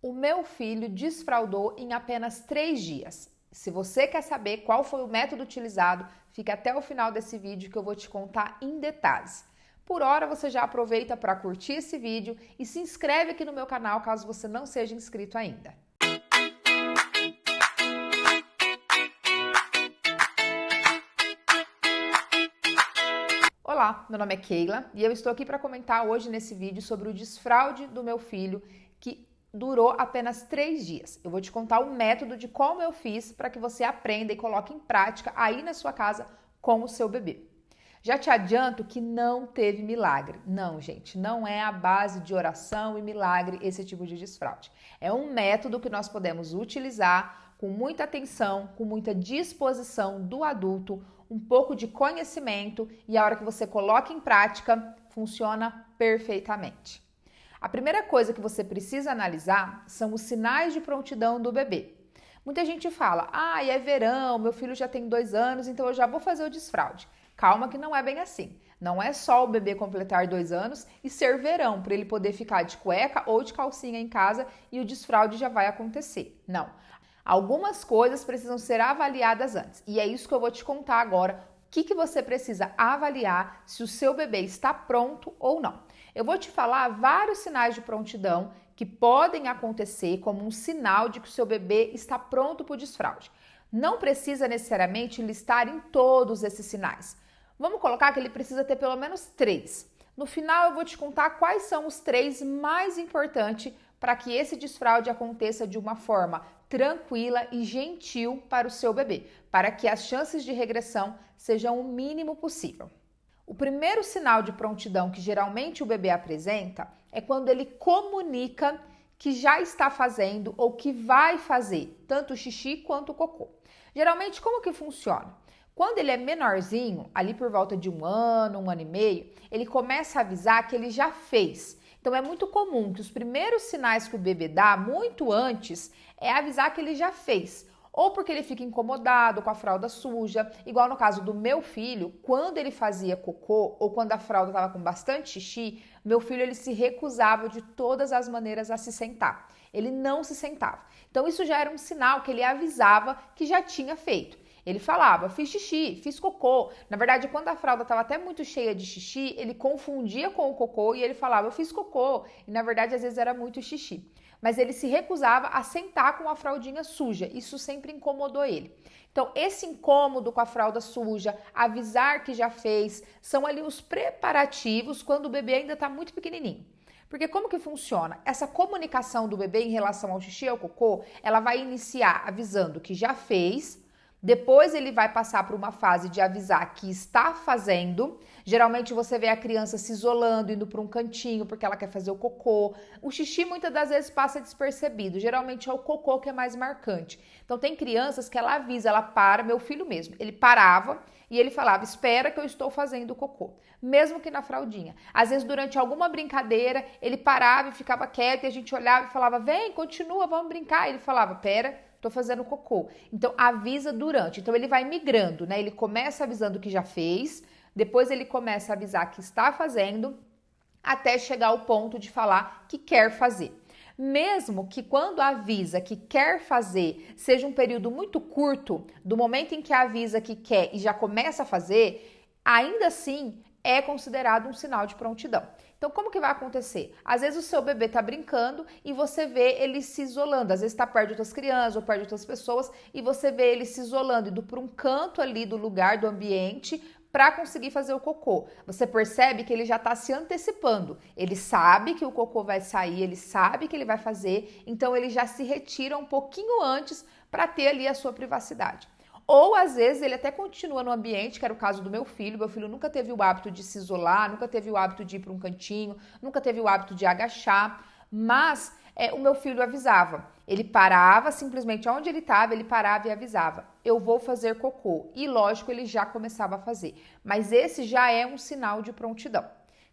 O meu filho desfraldou em apenas 3 dias. Se você quer saber qual foi o método utilizado, fica até o final desse vídeo que eu vou te contar em detalhes. Por hora, você já aproveita para curtir esse vídeo e se inscreve aqui no meu canal caso você não seja inscrito ainda. Olá, meu nome é Keila e eu estou aqui para comentar hoje nesse vídeo sobre o desfraude do meu filho que durou apenas 3 dias. Eu vou te contar o método de como eu fiz para que você aprenda e coloque em prática aí na sua casa com o seu bebê. Já te adianto que não teve milagre. Não, gente, não é a base de oração e milagre esse tipo de desfraude. É um método que nós podemos utilizar com muita atenção, com muita disposição do adulto, um pouco de conhecimento e a hora que você coloca em prática, funciona perfeitamente. A primeira coisa que você precisa analisar são os sinais de prontidão do bebê. Muita gente fala, é verão, meu filho já tem 2 anos, então eu já vou fazer o desfraude. Calma que não é bem assim. Não é só o bebê completar 2 anos e ser verão, para ele poder ficar de cueca ou de calcinha em casa e o desfraude já vai acontecer. Não. Algumas coisas precisam ser avaliadas antes. E é isso que eu vou te contar agora. O que você precisa avaliar se o seu bebê está pronto ou não. Eu vou te falar vários sinais de prontidão que podem acontecer como um sinal de que o seu bebê está pronto para o desfraude. Não precisa necessariamente listar em todos esses sinais. Vamos colocar que ele precisa ter pelo menos 3. No final eu vou te contar quais são os 3 mais importantes para que esse desfraude aconteça de uma forma tranquila e gentil para o seu bebê, para que as chances de regressão sejam o mínimo possível. O primeiro sinal de prontidão que geralmente o bebê apresenta é quando ele comunica que já está fazendo ou que vai fazer, tanto o xixi quanto o cocô. Geralmente, como que funciona? Quando ele é menorzinho, ali por volta de 1 ano, 1 ano e meio, ele começa a avisar que ele já fez. Então, é muito comum que os primeiros sinais que o bebê dá, muito antes, é avisar que ele já fez. Ou porque ele fica incomodado com a fralda suja, igual no caso do meu filho, quando ele fazia cocô ou quando a fralda estava com bastante xixi, meu filho ele se recusava de todas as maneiras a se sentar. Ele não se sentava. Então isso já era um sinal que ele avisava que já tinha feito. Ele falava, fiz xixi, fiz cocô. Na verdade, quando a fralda estava até muito cheia de xixi, ele confundia com o cocô e ele falava, eu fiz cocô. E na verdade, às vezes era muito xixi. Mas ele se recusava a sentar com a fraldinha suja. Isso sempre incomodou ele. Então, esse incômodo com a fralda suja, avisar que já fez, são ali os preparativos quando o bebê ainda está muito pequenininho. Porque como que funciona? Essa comunicação do bebê em relação ao xixi e ao cocô, ela vai iniciar avisando que já fez. Depois ele vai passar por uma fase de avisar que está fazendo. Geralmente você vê a criança se isolando, indo para um cantinho porque ela quer fazer o cocô. O xixi muitas das vezes passa despercebido. Geralmente é o cocô que é mais marcante. Então tem crianças que ela avisa, ela para, meu filho mesmo. Ele parava e ele falava, espera que eu estou fazendo o cocô. Mesmo que na fraldinha. Às vezes durante alguma brincadeira ele parava e ficava quieto e a gente olhava e falava, vem, continua, vamos brincar. E ele falava, pera, tô fazendo cocô. Então, avisa durante. Então, ele vai migrando, né? Ele começa avisando que já fez, depois ele começa a avisar que está fazendo, até chegar ao ponto de falar que quer fazer. Mesmo que quando avisa que quer fazer seja um período muito curto, do momento em que avisa que quer e já começa a fazer, ainda assim é considerado um sinal de prontidão. Então, como que vai acontecer? Às vezes o seu bebê tá brincando e você vê ele se isolando. Às vezes tá perto de outras crianças ou perto de outras pessoas e você vê ele se isolando, indo para um canto ali do lugar, do ambiente, para conseguir fazer o cocô. Você percebe que ele já está se antecipando. Ele sabe que o cocô vai sair, ele sabe que ele vai fazer, então ele já se retira um pouquinho antes para ter ali a sua privacidade. Ou, às vezes, ele até continua no ambiente, que era o caso do meu filho. Meu filho nunca teve o hábito de se isolar, nunca teve o hábito de ir para um cantinho, nunca teve o hábito de agachar, mas o meu filho avisava. Ele parava, simplesmente onde ele estava, ele parava e avisava. Eu vou fazer cocô. E, lógico, ele já começava a fazer. Mas esse já é um sinal de prontidão.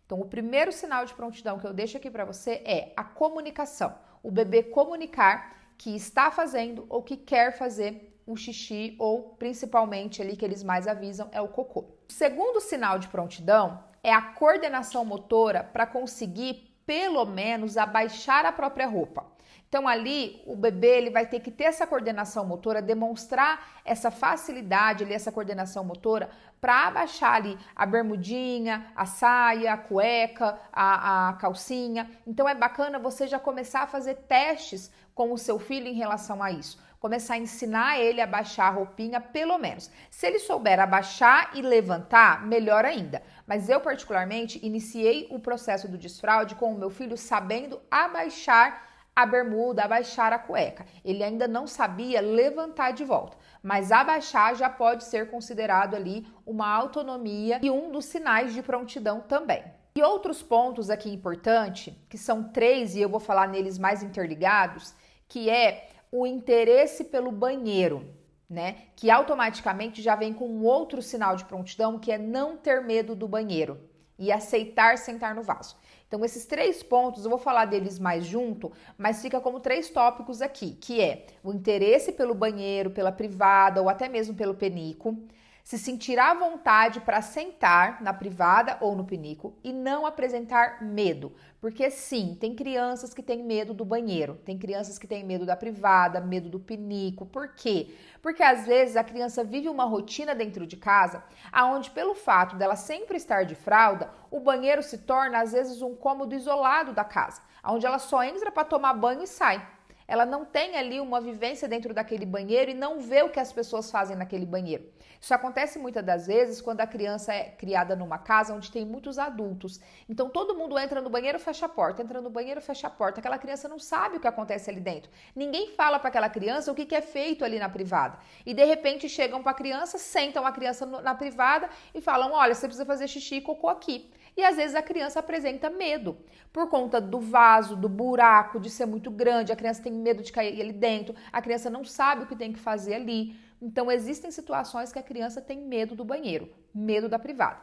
Então, o primeiro sinal de prontidão que eu deixo aqui para você é a comunicação. O bebê comunicar que está fazendo ou que quer fazer o xixi ou, principalmente, ali que eles mais avisam, é o cocô. O segundo sinal de prontidão é a coordenação motora para conseguir, pelo menos, abaixar a própria roupa. Então ali o bebê ele vai ter que ter essa coordenação motora, demonstrar essa facilidade ali, essa coordenação motora para abaixar ali a bermudinha, a saia, a cueca, a calcinha. Então é bacana você já começar a fazer testes com o seu filho em relação a isso. Começar a ensinar ele a baixar a roupinha, pelo menos. Se ele souber abaixar e levantar, melhor ainda. Mas eu, particularmente, iniciei o processo do desfraude com o meu filho sabendo abaixar a bermuda, abaixar a cueca. Ele ainda não sabia levantar de volta, mas abaixar já pode ser considerado ali uma autonomia e um dos sinais de prontidão também. E outros pontos aqui importantes, que são 3 e eu vou falar neles mais interligados, que é o interesse pelo banheiro, né? Que automaticamente já vem com um outro sinal de prontidão, que é não ter medo do banheiro e aceitar sentar no vaso. Então, esses 3 pontos, eu vou falar deles mais junto, mas fica como 3 tópicos aqui, que é o interesse pelo banheiro, pela privada ou até mesmo pelo penico, se sentir à vontade para sentar na privada ou no pinico e não apresentar medo. Porque sim, tem crianças que têm medo do banheiro, tem crianças que têm medo da privada, medo do pinico. Por quê? Porque às vezes a criança vive uma rotina dentro de casa, aonde pelo fato dela sempre estar de fralda, o banheiro se torna às vezes um cômodo isolado da casa, onde ela só entra para tomar banho e sai. Ela não tem ali uma vivência dentro daquele banheiro e não vê o que as pessoas fazem naquele banheiro. Isso acontece muitas das vezes quando a criança é criada numa casa onde tem muitos adultos. Então todo mundo entra no banheiro, fecha a porta, entra no banheiro, fecha a porta. Aquela criança não sabe o que acontece ali dentro. Ninguém fala para aquela criança o que é feito ali na privada. E de repente chegam para a criança, sentam a criança na privada e falam: olha, você precisa fazer xixi e cocô aqui. E às vezes a criança apresenta medo por conta do vaso, do buraco, de ser muito grande, a criança tem medo de cair ali dentro, a criança não sabe o que tem que fazer ali. Então existem situações que a criança tem medo do banheiro, medo da privada.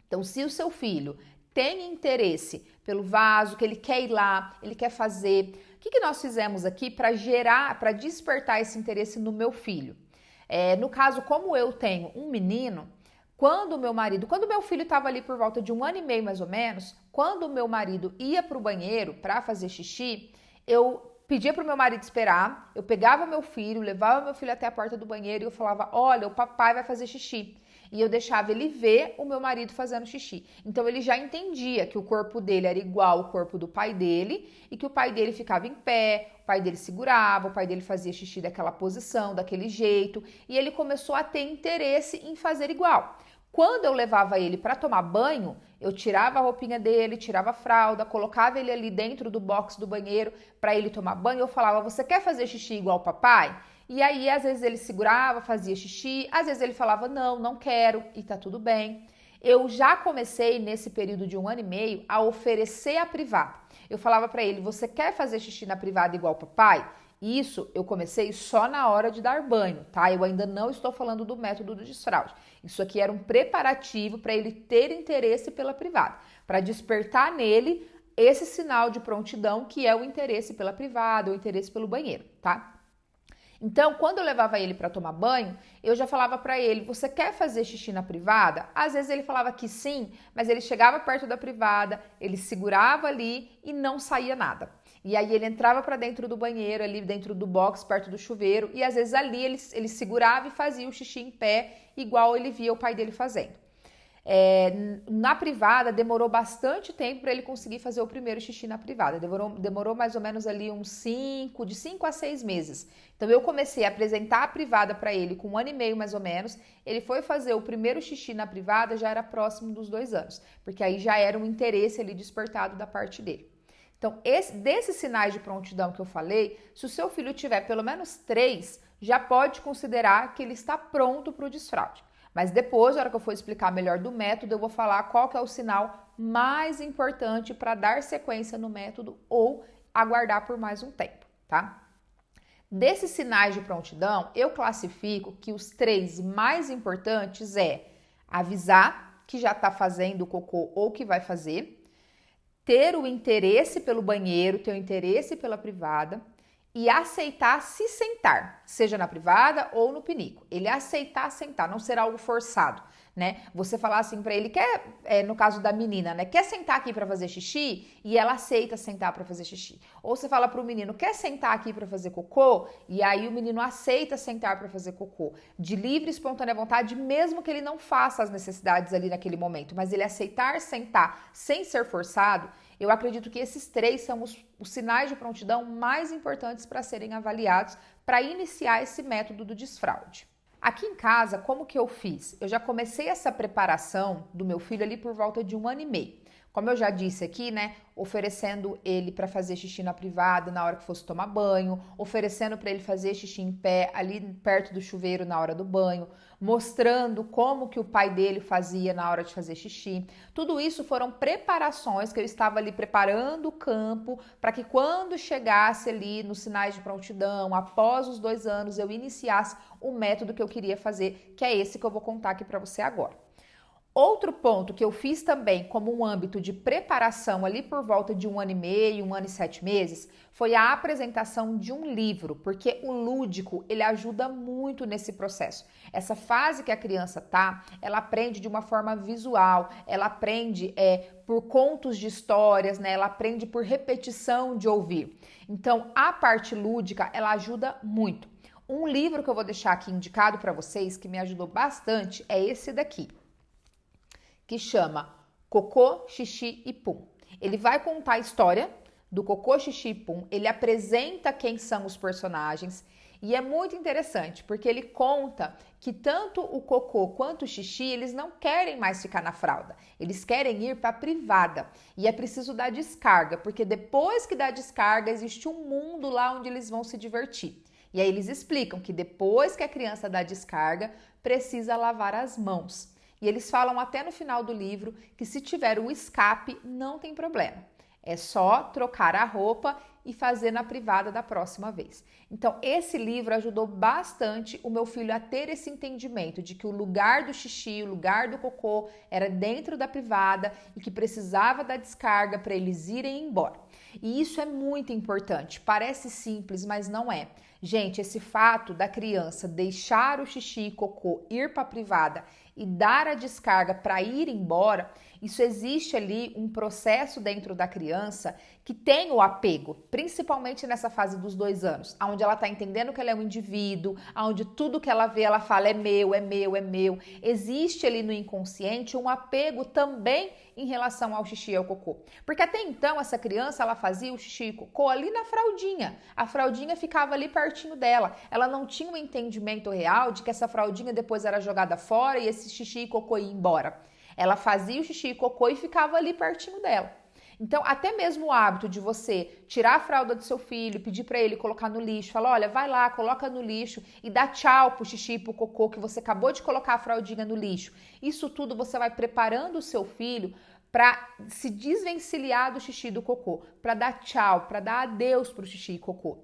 Então se o seu filho tem interesse pelo vaso, que ele quer ir lá, ele quer fazer, o que nós fizemos aqui para despertar esse interesse no meu filho? No caso, como eu tenho um menino, quando meu filho estava ali por volta de 1 ano e meio mais ou menos, quando o meu marido ia para o banheiro para fazer xixi, eu pedia para o meu marido esperar, eu pegava meu filho, levava meu filho até a porta do banheiro e eu falava: olha, o papai vai fazer xixi. E eu deixava ele ver o meu marido fazendo xixi. Então ele já entendia que o corpo dele era igual ao corpo do pai dele e que o pai dele ficava em pé, o pai dele segurava, o pai dele fazia xixi daquela posição, daquele jeito, e ele começou a ter interesse em fazer igual. Quando eu levava ele para tomar banho, eu tirava a roupinha dele, tirava a fralda, colocava ele ali dentro do box do banheiro para ele tomar banho. Eu falava: você quer fazer xixi igual o papai? E aí, às vezes ele segurava, fazia xixi, às vezes ele falava: não, não quero, e tá tudo bem. Eu já comecei, nesse período de 1 ano e meio, a oferecer a privada. Eu falava para ele: você quer fazer xixi na privada igual o papai? Isso eu comecei só na hora de dar banho, tá? Eu ainda não estou falando do método do desfraude. Isso aqui era um preparativo para ele ter interesse pela privada, para despertar nele esse sinal de prontidão que é o interesse pela privada, o interesse pelo banheiro, tá? Então, quando eu levava ele para tomar banho, eu já falava para ele: você quer fazer xixi na privada? Às vezes ele falava que sim, mas ele chegava perto da privada, ele segurava ali e não saía nada. E aí ele entrava para dentro do banheiro, ali dentro do box, perto do chuveiro, e às vezes ali ele segurava e fazia o xixi em pé, igual ele via o pai dele fazendo. Na privada demorou bastante tempo para ele conseguir fazer o primeiro xixi na privada. Demorou mais ou menos ali de 5 a 6 meses. Então eu comecei a apresentar a privada para ele com 1 ano e meio mais ou menos. Ele foi fazer o primeiro xixi na privada, já era próximo dos 2 anos, porque aí já era um interesse ali despertado da parte dele. Então, desses sinais de prontidão que eu falei, se o seu filho tiver pelo menos 3, já pode considerar que ele está pronto para o desfraude. Mas depois, na hora que eu for explicar melhor do método, eu vou falar qual que é o sinal mais importante para dar sequência no método ou aguardar por mais um tempo, tá? Desses sinais de prontidão, eu classifico que os 3 mais importantes é avisar que já está fazendo o cocô ou que vai fazer, ter o interesse pelo banheiro, ter o interesse pela privada e aceitar se sentar, seja na privada ou no pinico. Ele aceitar sentar, não ser algo forçado, né? Você falar assim pra ele, no caso da menina, né? Quer sentar aqui pra fazer xixi? E ela aceita sentar pra fazer xixi. Ou você fala pro menino, quer sentar aqui pra fazer cocô? E aí o menino aceita sentar pra fazer cocô. De livre e espontânea vontade, mesmo que ele não faça as necessidades ali naquele momento. Mas ele aceitar sentar sem ser forçado, eu acredito que esses 3 são os sinais de prontidão mais importantes para serem avaliados para iniciar esse método do desfraude. Aqui em casa, como que eu fiz? Eu já comecei essa preparação do meu filho ali por volta de 1 ano e meio. Como eu já disse aqui, né, oferecendo ele para fazer xixi na privada na hora que fosse tomar banho, oferecendo para ele fazer xixi em pé ali perto do chuveiro na hora do banho, mostrando como que o pai dele fazia na hora de fazer xixi. Tudo isso foram preparações que eu estava ali preparando o campo para que quando chegasse ali nos sinais de prontidão, após os 2 anos, eu iniciasse o método que eu queria fazer, que é esse que eu vou contar aqui para você agora. Outro ponto que eu fiz também como um âmbito de preparação ali por volta de 1 ano e meio, 1 ano e 7 meses, foi a apresentação de um livro, porque o lúdico, ele ajuda muito nesse processo. Essa fase que a criança tá, ela aprende de uma forma visual, ela aprende por contos de histórias, né? Ela aprende por repetição de ouvir. Então, a parte lúdica, ela ajuda muito. Um livro que eu vou deixar aqui indicado para vocês, que me ajudou bastante, é esse daqui, que chama Cocô, Xixi e Pum. Ele vai contar a história do Cocô, Xixi e Pum, ele apresenta quem são os personagens e é muito interessante, porque ele conta que tanto o Cocô quanto o Xixi, eles não querem mais ficar na fralda, eles querem ir para a privada e é preciso dar descarga, porque depois que dá descarga, existe um mundo lá onde eles vão se divertir. E aí eles explicam que depois que a criança dá descarga, precisa lavar as mãos. E eles falam até no final do livro que se tiver o escape, não tem problema. É só trocar a roupa e fazer na privada da próxima vez. Então, esse livro ajudou bastante o meu filho a ter esse entendimento de que o lugar do xixi, o lugar do cocô era dentro da privada e que precisava da descarga para eles irem embora. E isso é muito importante. Parece simples, mas não é. Gente, esse fato da criança deixar o xixi e cocô ir para a privada e dar a descarga para ir embora, isso existe ali um processo dentro da criança que tem o apego, principalmente nessa fase dos 2 anos, onde ela está entendendo que ela é um indivíduo, onde tudo que ela vê, ela fala é meu, é meu, é meu. Existe ali no inconsciente um apego também em relação ao xixi e ao cocô. Porque até então essa criança, ela fazia o xixi e cocô ali na fraldinha. A fraldinha ficava ali pertinho dela. Ela não tinha um entendimento real de que essa fraldinha depois era jogada fora e esse xixi e cocô ia embora. Ela fazia o xixi e cocô e ficava ali pertinho dela. Então, até mesmo o hábito de você tirar a fralda do seu filho, pedir para ele colocar no lixo, falar, olha, vai lá, coloca no lixo e dá tchau pro xixi e pro cocô que você acabou de colocar a fraldinha no lixo. Isso tudo você vai preparando o seu filho para se desvencilhar do xixi e do cocô, para dar tchau, para dar adeus pro xixi e cocô.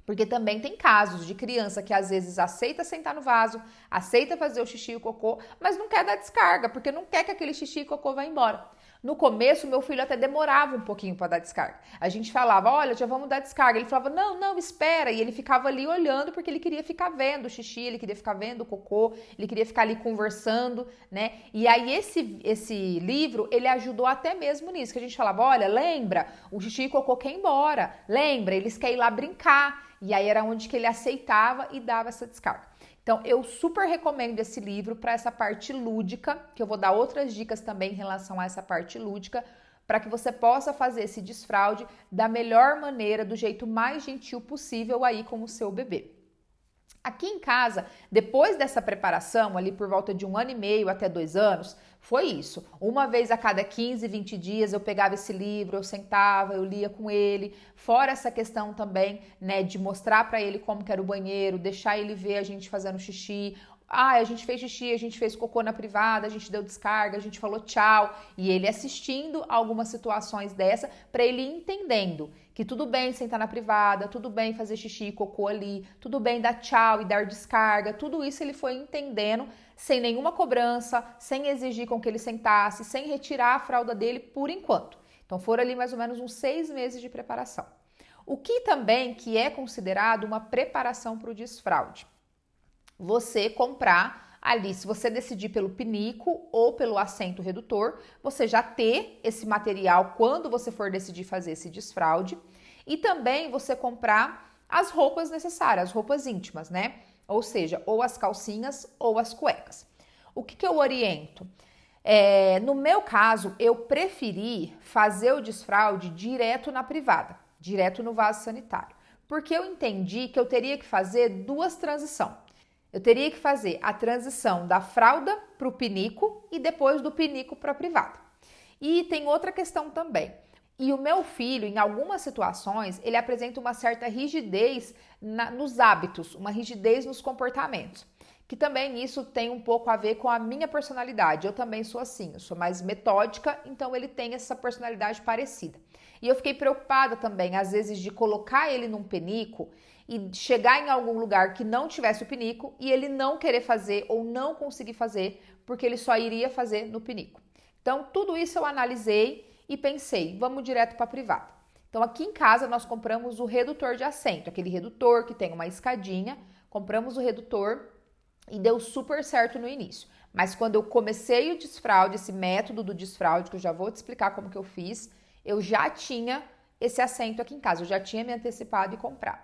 Porque também tem casos de criança que às vezes aceita sentar no vaso, aceita fazer o xixi e o cocô, mas não quer dar descarga, porque não quer que aquele xixi e cocô vá embora. No começo, meu filho até demorava um pouquinho para dar descarga. A gente falava, olha, já vamos dar descarga. Ele falava, não, não, espera. E ele ficava ali olhando porque ele queria ficar vendo o xixi, ele queria ficar vendo o cocô, ele queria ficar ali conversando, né? E aí esse livro, ele ajudou até mesmo nisso, que a gente falava, olha, lembra, o xixi e o cocô quer ir embora. Lembra, eles querem ir lá brincar. E aí era onde que ele aceitava e dava essa descarga. Então, eu super recomendo esse livro para essa parte lúdica, que eu vou dar outras dicas também em relação a essa parte lúdica, para que você possa fazer esse desfraude da melhor maneira, do jeito mais gentil possível aí com o seu bebê. Aqui em casa, depois dessa preparação, ali por volta de 1 ano e meio até 2 anos, foi isso. Uma vez a cada 15, 20 dias eu pegava esse livro, eu sentava, eu lia com ele. Fora essa questão também, né, de mostrar para ele como que era o banheiro, deixar ele ver a gente fazendo xixi. Ah, a gente fez xixi, a gente fez cocô na privada, a gente deu descarga, a gente falou tchau. E ele assistindo algumas situações dessa, para ele ir entendendo que tudo bem sentar na privada, tudo bem fazer xixi e cocô ali, tudo bem dar tchau e dar descarga. Tudo isso ele foi entendendo sem nenhuma cobrança, sem exigir com que ele sentasse, sem retirar a fralda dele por enquanto. Então foram ali mais ou menos uns 6 meses de preparação. O que também que é considerado uma preparação para o desfraude? Você comprar ali, se você decidir pelo pinico ou pelo assento redutor, você já ter esse material quando você for decidir fazer esse desfraude, e também você comprar as roupas necessárias, as roupas íntimas, né? Ou seja, ou as calcinhas ou as cuecas. O que eu oriento? No meu caso, eu preferi fazer o desfraude direto na privada, direto no vaso sanitário, porque eu entendi que eu teria que fazer duas transições. Eu teria que fazer a transição da fralda para o pinico e depois do pinico para a privada. E tem outra questão também. E o meu filho, em algumas situações, ele apresenta uma certa rigidez nos hábitos, uma rigidez nos comportamentos. Que também isso tem um pouco a ver com a minha personalidade. Eu também sou assim, eu sou mais metódica, então ele tem essa personalidade parecida. E eu fiquei preocupada também, às vezes, de colocar ele num penico e chegar em algum lugar que não tivesse o pinico e ele não querer fazer ou não conseguir fazer, porque ele só iria fazer no pinico. Então, tudo isso eu analisei e pensei, vamos direto para a privada. Então, aqui em casa nós compramos o redutor de assento, aquele redutor que tem uma escadinha, compramos o redutor e deu super certo no início. Mas quando eu comecei o desfraude, esse método do desfraude, que eu já vou te explicar como que eu fiz, eu já tinha esse assento aqui em casa, eu já tinha me antecipado e comprado.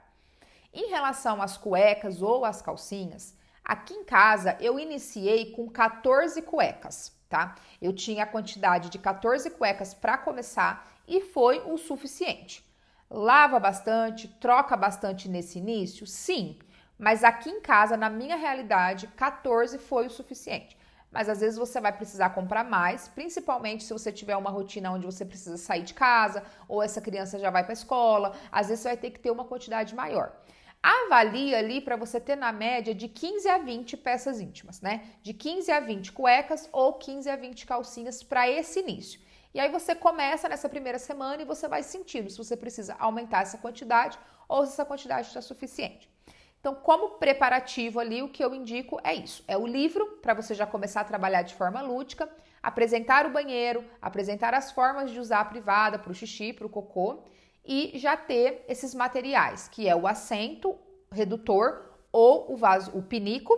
Em relação às cuecas ou às calcinhas, aqui em casa eu iniciei com 14 cuecas, tá? Eu tinha a quantidade de 14 cuecas para começar e foi o suficiente. Lava bastante, troca bastante nesse início? Sim, mas aqui em casa, na minha realidade, 14 foi o suficiente. Mas às vezes você vai precisar comprar mais, principalmente se você tiver uma rotina onde você precisa sair de casa ou essa criança já vai para a escola, às vezes você vai ter que ter uma quantidade maior. Avalie ali para você ter na média de 15 a 20 peças íntimas, né? De 15 a 20 cuecas ou 15 a 20 calcinhas para esse início. E aí você começa nessa primeira semana e você vai sentindo se você precisa aumentar essa quantidade ou se essa quantidade está suficiente. Então, como preparativo ali, o que eu indico é isso. É o livro, para você já começar a trabalhar de forma lúdica, apresentar o banheiro, apresentar as formas de usar a privada para o xixi, para o cocô, e já ter esses materiais, que é o assento redutor ou o vaso, o pinico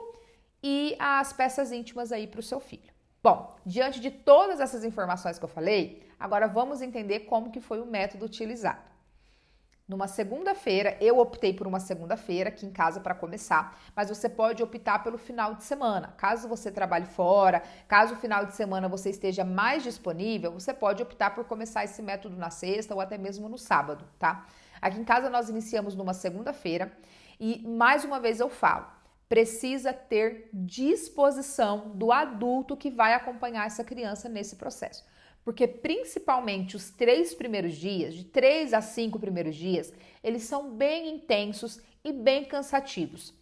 e as peças íntimas aí para o seu filho. Bom, diante de todas essas informações que eu falei, agora vamos entender como que foi o método utilizado. Numa segunda-feira, eu optei por uma segunda-feira aqui em casa para começar, mas você pode optar pelo final de semana. Caso você trabalhe fora, caso o final de semana você esteja mais disponível, você pode optar por começar esse método na sexta ou até mesmo no sábado, tá? Aqui em casa nós iniciamos numa segunda-feira e mais uma vez eu falo, precisa ter disposição do adulto que vai acompanhar essa criança nesse processo. Porque principalmente os 3 primeiros dias, de 3 a 5 primeiros dias, eles são bem intensos e bem cansativos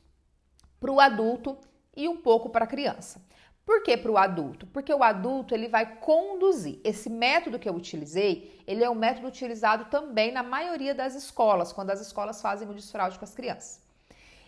para o adulto e um pouco para a criança. Por que para o adulto? Porque o adulto ele vai conduzir. Esse método que eu utilizei, ele é um método utilizado também na maioria das escolas, quando as escolas fazem o desfraude com as crianças.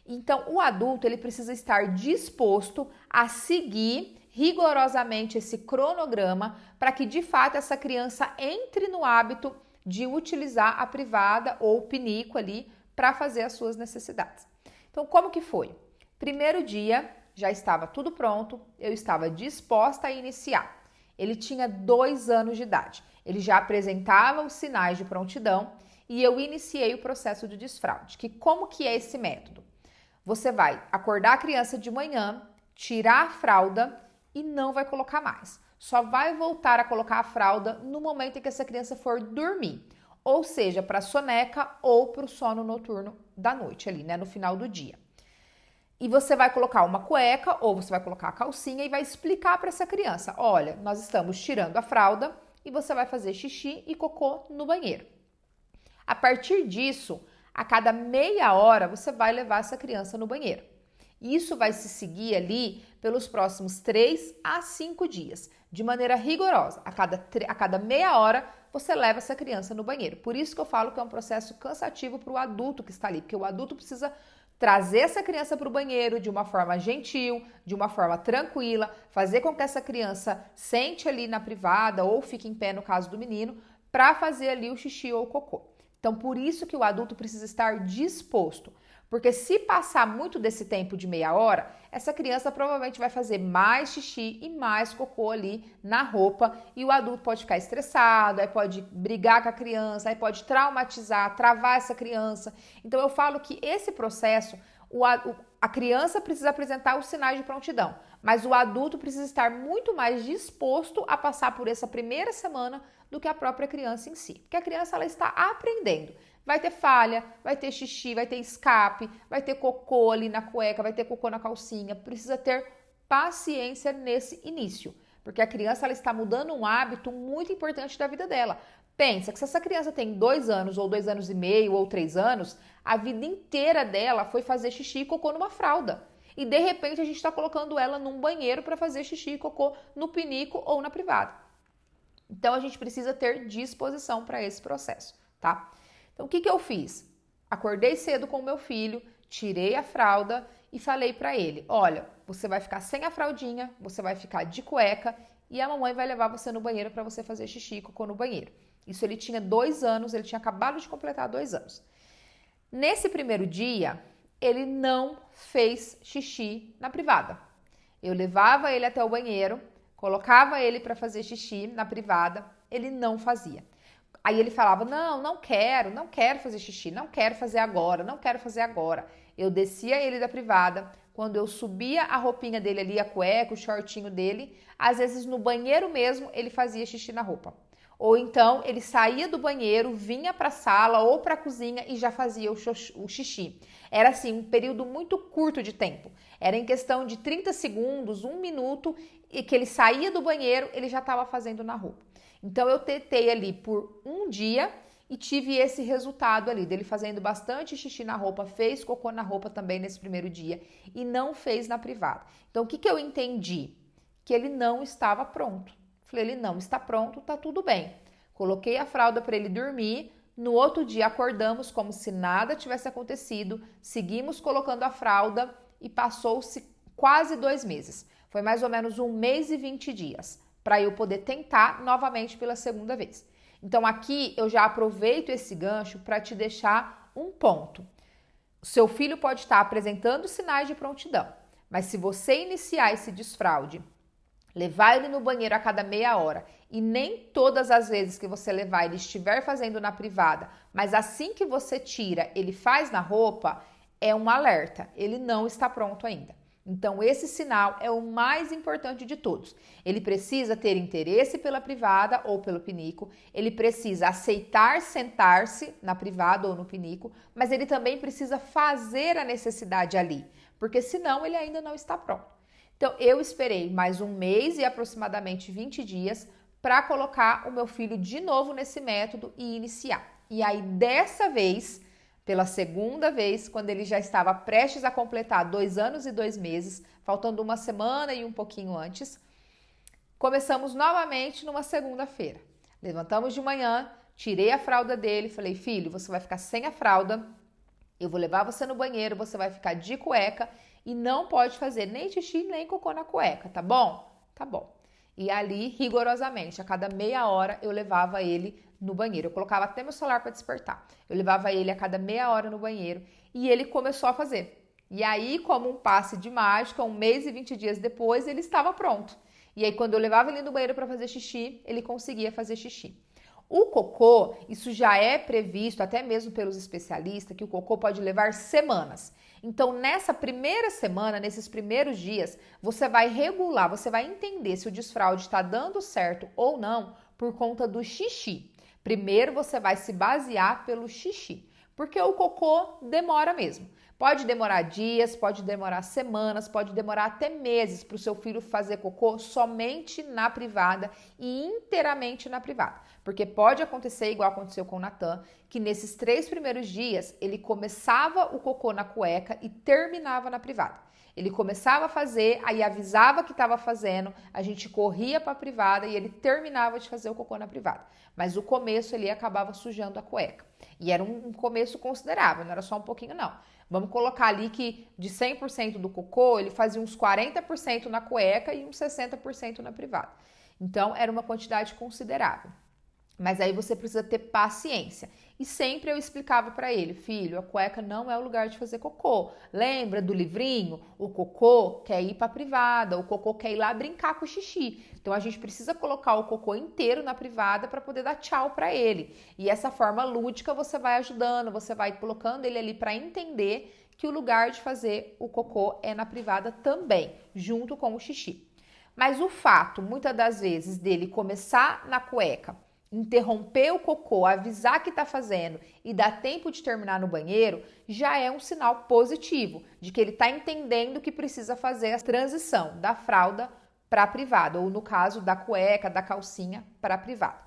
Então, o adulto ele precisa estar disposto a seguir rigorosamente esse cronograma para que de fato essa criança entre no hábito de utilizar a privada ou o pinico ali para fazer as suas necessidades. Então, como que foi? Primeiro dia, já estava tudo pronto, eu estava disposta a iniciar. Ele tinha 2 anos de idade, ele já apresentava os sinais de prontidão e eu iniciei o processo de desfraude. Como que é esse método? Você vai acordar a criança de manhã, tirar a fralda e não vai colocar mais. Só vai voltar a colocar a fralda no momento em que essa criança for dormir. Ou seja, para a soneca ou para o sono noturno da noite ali, né? No final do dia. E você vai colocar uma cueca ou você vai colocar a calcinha e vai explicar para essa criança, olha, nós estamos tirando a fralda e você vai fazer xixi e cocô no banheiro. A partir disso, a cada meia hora você vai levar essa criança no banheiro. Isso vai se seguir ali pelos próximos 3 a 5 dias, de maneira rigorosa. A cada meia hora você leva essa criança no banheiro. Por isso que eu falo que é um processo cansativo para o adulto que está ali, porque o adulto precisa trazer essa criança para o banheiro de uma forma gentil, de uma forma tranquila, fazer com que essa criança sente ali na privada ou fique em pé no caso do menino, para fazer ali o xixi ou o cocô. Então, por isso que o adulto precisa estar disposto. Porque se passar muito desse tempo de meia hora, essa criança provavelmente vai fazer mais xixi e mais cocô ali na roupa e o adulto pode ficar estressado, aí pode brigar com a criança, aí pode traumatizar, travar essa criança. Então eu falo que esse processo, a criança precisa apresentar os sinais de prontidão, mas o adulto precisa estar muito mais disposto a passar por essa primeira semana do que a própria criança em si. Porque a criança ela está aprendendo. Vai ter falha, vai ter xixi, vai ter escape, vai ter cocô ali na cueca, vai ter cocô na calcinha. Precisa ter paciência nesse início, porque a criança ela está mudando um hábito muito importante da vida dela. Pensa que se essa criança tem 2 anos, ou 2 anos e meio, ou 3 anos, a vida inteira dela foi fazer xixi e cocô numa fralda. E de repente a gente está colocando ela num banheiro para fazer xixi e cocô no pinico ou na privada. Então a gente precisa ter disposição para esse processo, tá? Então, o que eu fiz? Acordei cedo com o meu filho, tirei a fralda e falei para ele, olha, você vai ficar sem a fraldinha, você vai ficar de cueca e a mamãe vai levar você no banheiro para você fazer xixi e cocô no banheiro. Isso ele tinha 2 anos, ele tinha acabado de completar 2 anos. Nesse primeiro dia, ele não fez xixi na privada. Eu levava ele até o banheiro, colocava ele para fazer xixi na privada, ele não fazia. Aí ele falava, não quero fazer xixi, não quero fazer agora. Eu descia ele da privada, quando eu subia a roupinha dele ali, a cueca, o shortinho dele, às vezes no banheiro mesmo ele fazia xixi na roupa. Ou então ele saía do banheiro, vinha para a sala ou para a cozinha e já fazia o xixi. Era assim, um período muito curto de tempo. Era em questão de 30 segundos, 1 minuto, e que ele saía do banheiro, ele já estava fazendo na roupa. Então eu tentei ali por 1 dia e tive esse resultado ali, dele fazendo bastante xixi na roupa, fez cocô na roupa também nesse primeiro dia e não fez na privada. Então o que eu entendi? Que ele não estava pronto. Falei, ele não está pronto, tá tudo bem. Coloquei a fralda para ele dormir, no outro dia acordamos como se nada tivesse acontecido, seguimos colocando a fralda e passou-se quase 2 meses. Foi mais ou menos 1 mês e 20 dias. Para eu poder tentar novamente pela segunda vez. Então aqui eu já aproveito esse gancho para te deixar um ponto. O seu filho pode estar apresentando sinais de prontidão, mas se você iniciar esse desfraude, levar ele no banheiro a cada meia hora e nem todas as vezes que você levar ele estiver fazendo na privada, mas assim que você tira ele faz na roupa, é um alerta, ele não está pronto ainda. Então, esse sinal é o mais importante de todos. Ele precisa ter interesse pela privada ou pelo pinico, ele precisa aceitar sentar-se na privada ou no pinico, mas ele também precisa fazer a necessidade ali, porque senão ele ainda não está pronto. Então, eu esperei mais 1 mês e aproximadamente 20 dias para colocar o meu filho de novo nesse método e iniciar. E aí, dessa vez, pela segunda vez, quando ele já estava prestes a completar 2 anos e 2 meses, faltando 1 semana e um pouquinho antes, começamos novamente numa segunda-feira. Levantamos de manhã, tirei a fralda dele, falei, filho, você vai ficar sem a fralda, eu vou levar você no banheiro, você vai ficar de cueca e não pode fazer nem xixi nem cocô na cueca, tá bom? Tá bom. E ali, rigorosamente, a cada meia hora eu levava ele no banheiro. Eu colocava até meu celular para despertar. Eu levava ele a cada meia hora no banheiro e ele começou a fazer. E aí, como um passe de mágica, 1 mês e 20 dias depois, ele estava pronto. E aí, quando eu levava ele no banheiro para fazer xixi, ele conseguia fazer xixi. O cocô, isso já é previsto até mesmo pelos especialistas, que o cocô pode levar semanas. Então, nessa primeira semana, nesses primeiros dias, você vai regular, você vai entender se o desfraude está dando certo ou não por conta do xixi. Primeiro, você vai se basear pelo xixi, porque o cocô demora mesmo. Pode demorar dias, pode demorar semanas, pode demorar até meses para o seu filho fazer cocô somente na privada e inteiramente na privada. Porque pode acontecer, igual aconteceu com o Natan, que nesses 3 primeiros dias ele começava o cocô na cueca e terminava na privada. Ele começava a fazer, aí avisava que estava fazendo, a gente corria para a privada e ele terminava de fazer o cocô na privada. Mas o começo ele acabava sujando a cueca. E era um começo considerável, não era só um pouquinho não. Vamos colocar ali que de 100% do cocô, ele fazia uns 40% na cueca e uns 60% na privada. Então, era uma quantidade considerável. Mas aí você precisa ter paciência. E sempre eu explicava para ele, filho, a cueca não é o lugar de fazer cocô. Lembra do livrinho? O cocô quer ir para a privada, o cocô quer ir lá brincar com o xixi. Então a gente precisa colocar o cocô inteiro na privada para poder dar tchau para ele. E essa forma lúdica você vai ajudando, você vai colocando ele ali para entender que o lugar de fazer o cocô é na privada também, junto com o xixi. Mas o fato, muitas das vezes, dele começar na cueca, interromper o cocô, avisar que está fazendo e dar tempo de terminar no banheiro, já é um sinal positivo de que ele está entendendo que precisa fazer a transição da fralda para a privada, ou no caso da cueca, da calcinha para a privada.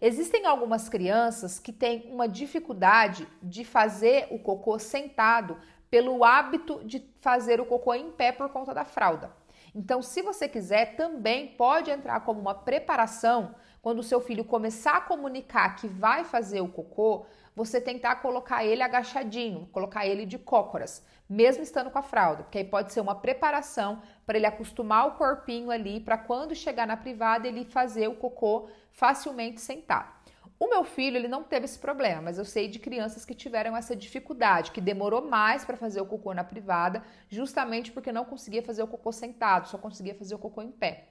Existem algumas crianças que têm uma dificuldade de fazer o cocô sentado pelo hábito de fazer o cocô em pé por conta da fralda. Então, se você quiser, também pode entrar como uma preparação. Quando o seu filho começar a comunicar que vai fazer o cocô, você tentar colocar ele agachadinho, colocar ele de cócoras, mesmo estando com a fralda, porque aí pode ser uma preparação para ele acostumar o corpinho ali, para quando chegar na privada ele fazer o cocô facilmente sentado. O meu filho, ele não teve esse problema, mas eu sei de crianças que tiveram essa dificuldade, que demorou mais para fazer o cocô na privada, justamente porque não conseguia fazer o cocô sentado, só conseguia fazer o cocô em pé.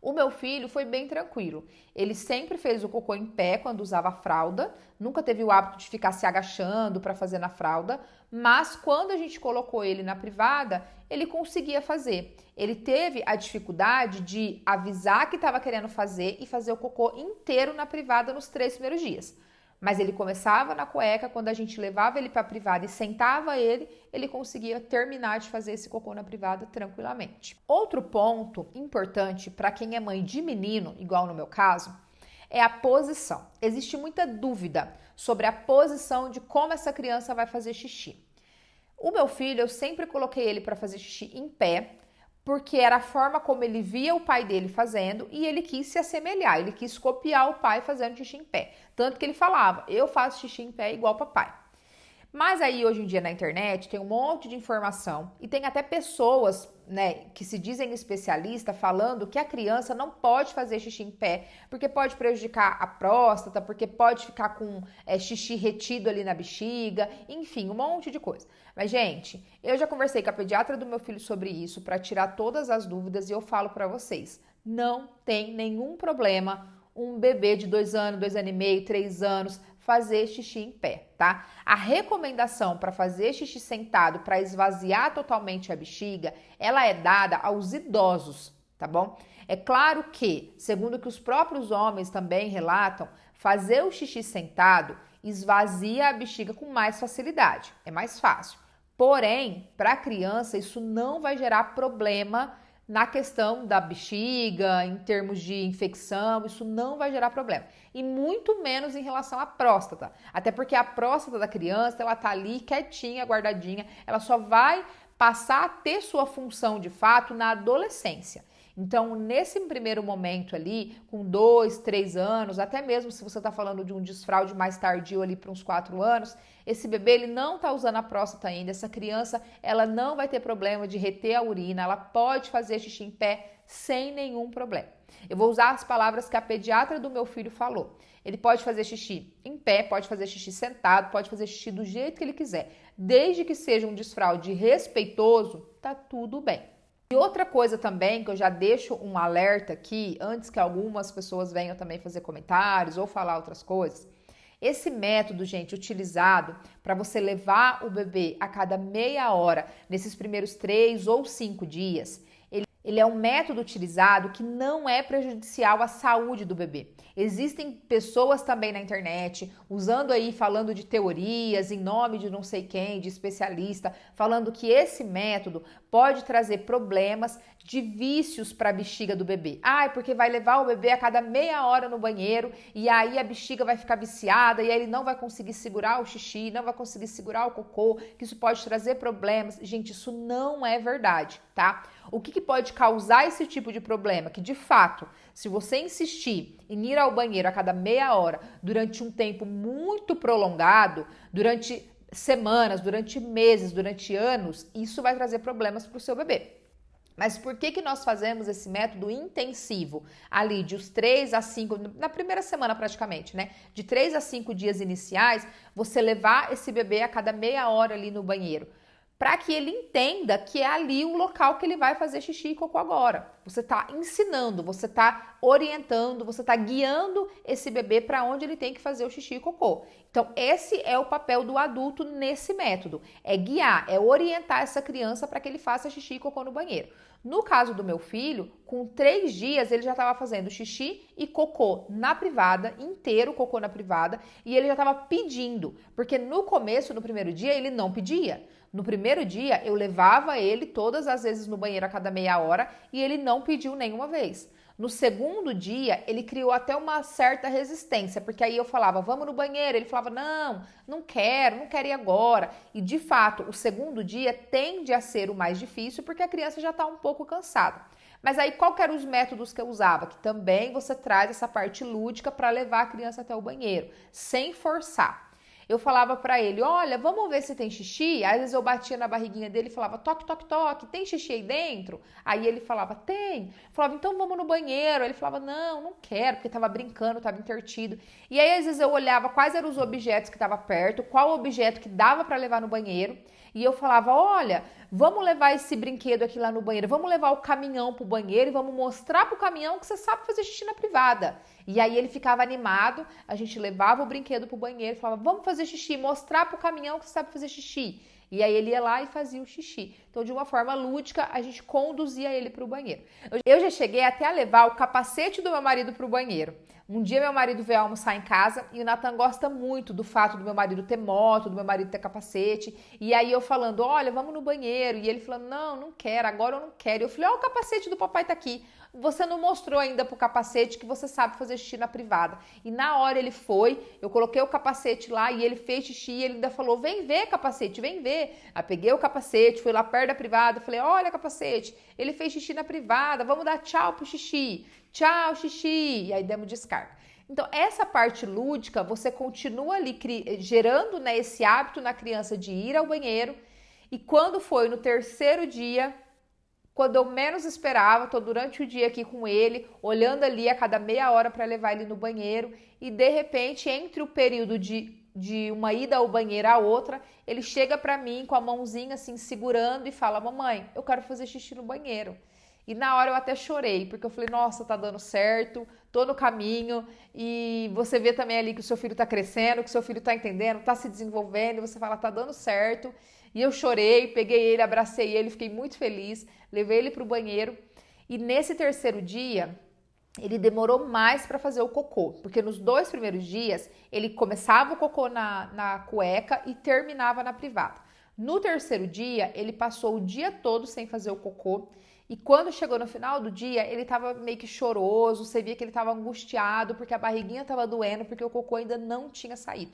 O meu filho foi bem tranquilo. Ele sempre fez o cocô em pé quando usava fralda, nunca teve o hábito de ficar se agachando para fazer na fralda, mas quando a gente colocou ele na privada, ele conseguia fazer. Ele teve a dificuldade de avisar que estava querendo fazer e fazer o cocô inteiro na privada nos 3 primeiros dias. Mas ele começava na cueca, quando a gente levava ele para a privada e sentava ele conseguia terminar de fazer esse cocô na privada tranquilamente. Outro ponto importante para quem é mãe de menino, igual no meu caso, é a posição. Existe muita dúvida sobre a posição de como essa criança vai fazer xixi. O meu filho, eu sempre coloquei ele para fazer xixi em pé, porque era a forma como ele via o pai dele fazendo e ele quis se assemelhar, ele quis copiar o pai fazendo xixi em pé. Tanto que ele falava, eu faço xixi em pé igual papai. Mas aí hoje em dia na internet tem um monte de informação e tem até pessoas, né, que se dizem especialistas falando que a criança não pode fazer xixi em pé porque pode prejudicar a próstata, porque pode ficar com xixi retido ali na bexiga, enfim, um monte de coisa. Mas gente, eu já conversei com a pediatra do meu filho sobre isso para tirar todas as dúvidas e eu falo para vocês, não tem nenhum problema um bebê de 2 anos, 2 anos e meio, 3 anos fazer xixi em pé, tá? A recomendação para fazer xixi sentado, para esvaziar totalmente a bexiga, ela é dada aos idosos, tá bom? É claro que, segundo o que os próprios homens também relatam, fazer o xixi sentado esvazia a bexiga com mais facilidade, é mais fácil. Porém, para a criança, isso não vai gerar problema na questão da bexiga, em termos de infecção, isso não vai gerar problema. E muito menos em relação à próstata. Até porque a próstata da criança, ela tá ali quietinha, guardadinha, ela só vai passar a ter sua função de fato na adolescência. Então, nesse primeiro momento ali, com 2, 3 anos, até mesmo se você está falando de um desfraude mais tardio ali para uns 4 anos, esse bebê ele não está usando a próstata ainda, essa criança ela não vai ter problema de reter a urina, ela pode fazer xixi em pé sem nenhum problema. Eu vou usar as palavras que a pediatra do meu filho falou. Ele pode fazer xixi em pé, pode fazer xixi sentado, pode fazer xixi do jeito que ele quiser. Desde que seja um desfraude respeitoso, tá tudo bem. E outra coisa também, que eu já deixo um alerta aqui, antes que algumas pessoas venham também fazer comentários ou falar outras coisas, esse método, gente, utilizado para você levar o bebê a cada meia hora nesses primeiros 3 ou 5 dias, ele é um método utilizado que não é prejudicial à saúde do bebê. Existem pessoas também na internet usando aí, falando de teorias em nome de não sei quem, de especialista, falando que esse método pode trazer problemas de vícios para a bexiga do bebê. Porque vai levar o bebê a cada meia hora no banheiro e aí a bexiga vai ficar viciada e aí ele não vai conseguir segurar o xixi, não vai conseguir segurar o cocô, que isso pode trazer problemas. Gente, isso não é verdade, tá? O que pode causar esse tipo de problema? Que de fato, se você insistir em ir ao banheiro a cada meia hora durante um tempo muito prolongado, durante semanas, durante meses, durante anos, isso vai trazer problemas para o seu bebê. Mas por que que nós fazemos esse método intensivo? Ali de os 3 a 5, na primeira semana praticamente, né? De 3 a 5 dias iniciais, você levar esse bebê a cada meia hora ali no banheiro. Para que ele entenda que é ali o local que ele vai fazer xixi e cocô agora. Você está ensinando, você está orientando, você está guiando esse bebê para onde ele tem que fazer o xixi e cocô. Então, esse é o papel do adulto nesse método. É guiar, é orientar essa criança para que ele faça xixi e cocô no banheiro. No caso do meu filho, com 3 dias ele já estava fazendo xixi e cocô na privada, inteiro cocô na privada, e ele já estava pedindo, porque no começo, no primeiro dia, ele não pedia. No primeiro dia, eu levava ele todas as vezes no banheiro a cada meia hora e ele não pediu nenhuma vez. No segundo dia, ele criou até uma certa resistência, porque aí eu falava, vamos no banheiro. Ele falava, não, não quero ir agora. E de fato, o segundo dia tende a ser o mais difícil, porque a criança já está um pouco cansada. Mas aí, qual que eram os métodos que eu usava? Que também você traz essa parte lúdica para levar a criança até o banheiro, sem forçar. Eu falava pra ele, olha, vamos ver se tem xixi. Às vezes eu batia na barriguinha dele e falava, toque, toque, toque, tem xixi aí dentro? Aí ele falava, tem. Eu falava, então vamos no banheiro. Aí ele falava, não, não quero, porque tava brincando, tava intertido. E aí às vezes eu olhava quais eram os objetos que estavam perto, qual objeto que dava pra levar no banheiro. E eu falava, olha, vamos levar esse brinquedo aqui lá no banheiro, vamos levar o caminhão pro banheiro e vamos mostrar pro caminhão que você sabe fazer xixi na privada. E aí ele ficava animado, a gente levava o brinquedo pro banheiro e falava, vamos fazer xixi, mostrar pro caminhão que você sabe fazer xixi. E aí ele ia lá e fazia o xixi. Então, de uma forma lúdica, a gente conduzia ele para o banheiro. Eu já cheguei até a levar o capacete do meu marido para o banheiro. Um dia meu marido veio almoçar em casa e o Nathan gosta muito do fato do meu marido ter moto, do meu marido ter capacete. E aí eu falando, olha, vamos no banheiro. E ele falando, não, não quero, agora eu não quero. Eu falei, ó, o capacete do papai tá aqui. Você não mostrou ainda pro capacete que você sabe fazer xixi na privada. E na hora ele foi, eu coloquei o capacete lá e ele fez xixi e ele ainda falou, vem ver, capacete, vem ver. Aí peguei o capacete, fui lá perto da privada, falei, olha, capacete, ele fez xixi na privada, vamos dar tchau pro xixi. Tchau, xixi. E aí demos descarga. Então, essa parte lúdica, você continua ali gerando, né, esse hábito na criança de ir ao banheiro. E quando foi no terceiro dia, quando eu menos esperava, tô durante o dia aqui com ele, olhando ali a cada meia hora para levar ele no banheiro. E de repente, entre o período de uma ida ao banheiro a outra, ele chega para mim com a mãozinha assim segurando e fala, mamãe, eu quero fazer xixi no banheiro. E na hora eu até chorei, porque eu falei, nossa, tá dando certo, tô no caminho. E você vê também ali que o seu filho tá crescendo, que o seu filho tá entendendo, tá se desenvolvendo, e você fala, tá dando certo. E eu chorei, peguei ele, abracei ele, fiquei muito feliz, levei ele pro banheiro. E nesse terceiro dia, ele demorou mais para fazer o cocô, porque nos 2 primeiros dias, ele começava o cocô na cueca e terminava na privada. No terceiro dia, ele passou o dia todo sem fazer o cocô. E quando chegou no final do dia, ele tava meio que choroso, você via que ele tava angustiado, porque a barriguinha tava doendo, porque o cocô ainda não tinha saído.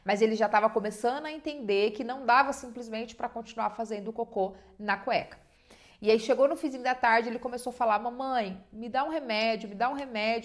Mas ele já tava começando a entender que não dava simplesmente para continuar fazendo o cocô na cueca. E aí chegou no finzinho da tarde, ele começou a falar, mamãe, me dá um remédio,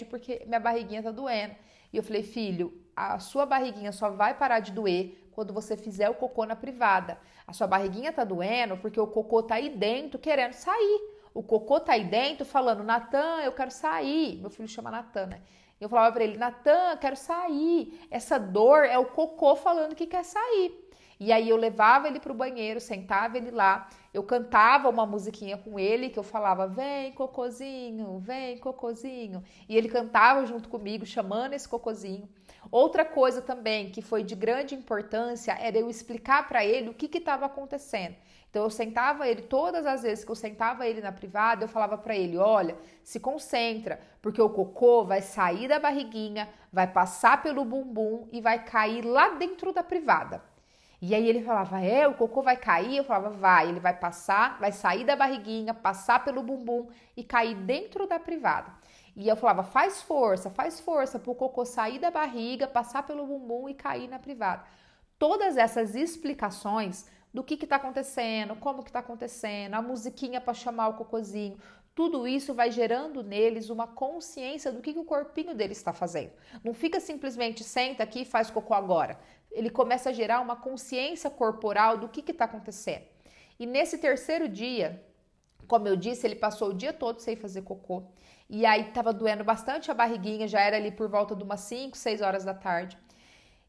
porque minha barriguinha tá doendo. E eu falei, filho, a sua barriguinha só vai parar de doer quando você fizer o cocô na privada. A sua barriguinha tá doendo porque o cocô tá aí dentro querendo sair. O cocô tá aí dentro falando, Nathan, eu quero sair. Meu filho chama Nathan, né? Eu falava pra ele, Nathan, quero sair. Essa dor é o cocô falando que quer sair. E aí eu levava ele pro banheiro, sentava ele lá, eu cantava uma musiquinha com ele, que eu falava, vem cocôzinho, vem cocôzinho. E ele cantava junto comigo, chamando esse cocôzinho. Outra coisa também que foi de grande importância era eu explicar para ele o que estava acontecendo. Então eu sentava ele, todas as vezes que eu sentava ele na privada, eu falava para ele, olha, se concentra, porque o cocô vai sair da barriguinha, vai passar pelo bumbum e vai cair lá dentro da privada. E aí ele falava, o cocô vai cair? Eu falava, vai, ele vai passar, vai sair da barriguinha, passar pelo bumbum e cair dentro da privada. E eu falava, faz força para o cocô sair da barriga, passar pelo bumbum e cair na privada. Todas essas explicações do que está acontecendo, como que está acontecendo, a musiquinha para chamar o cocôzinho, tudo isso vai gerando neles uma consciência do que o corpinho deles está fazendo. Não fica simplesmente senta aqui e faz cocô agora. Ele começa a gerar uma consciência corporal do que está acontecendo. E nesse terceiro dia, Como eu disse, ele passou o dia todo sem fazer cocô. E aí tava doendo bastante a barriguinha, já era ali por volta de umas 5, 6 horas da tarde.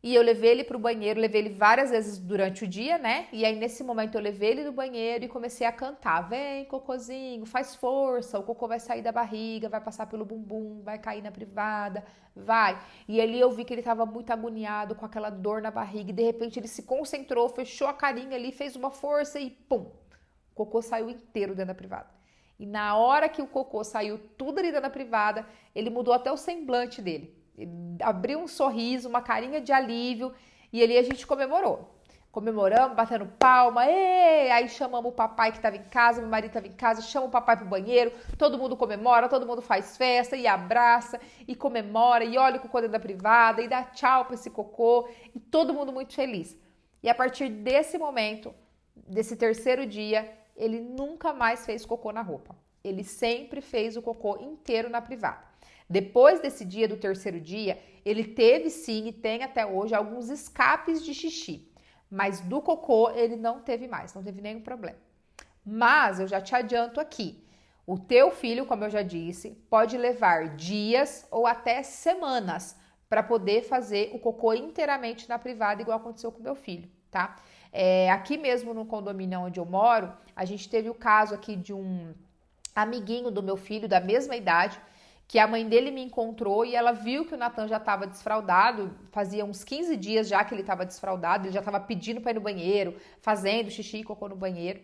E eu levei ele pro banheiro, levei ele várias vezes durante o dia, né? E aí nesse momento eu levei ele no banheiro e comecei a cantar: vem, cocôzinho, faz força, o cocô vai sair da barriga, vai passar pelo bumbum, vai cair na privada, vai. E ali eu vi que ele tava muito agoniado, com aquela dor na barriga, e de repente ele se concentrou, fechou a carinha ali, fez uma força e pum! O cocô saiu inteiro dentro da privada. E na hora que o cocô saiu tudo ali dentro da privada, ele mudou até o semblante dele. Ele abriu um sorriso, uma carinha de alívio, e ali a gente comemorou. Comemoramos, batendo palma, aí chamamos o papai que estava em casa, meu marido estava em casa, chama o papai pro banheiro, todo mundo comemora, todo mundo faz festa e abraça e comemora e olha o cocô dentro da privada e dá tchau para esse cocô e todo mundo muito feliz. E a partir desse momento, desse terceiro dia, ele nunca mais fez cocô na roupa. Ele sempre fez o cocô inteiro na privada. Depois desse dia, do terceiro dia, ele teve sim e tem até hoje alguns escapes de xixi. Mas do cocô ele não teve mais, não teve nenhum problema. Mas eu já te adianto aqui, o teu filho, como eu já disse, pode levar dias ou até semanas para poder fazer o cocô inteiramente na privada, igual aconteceu com meu filho, tá? Aqui mesmo no condomínio onde eu moro, a gente teve o caso aqui de um amiguinho do meu filho, da mesma idade, que a mãe dele me encontrou e ela viu que o Natan já estava desfraldado, fazia uns 15 dias já que ele estava desfraldado, ele já estava pedindo para ir no banheiro, fazendo xixi e cocô no banheiro.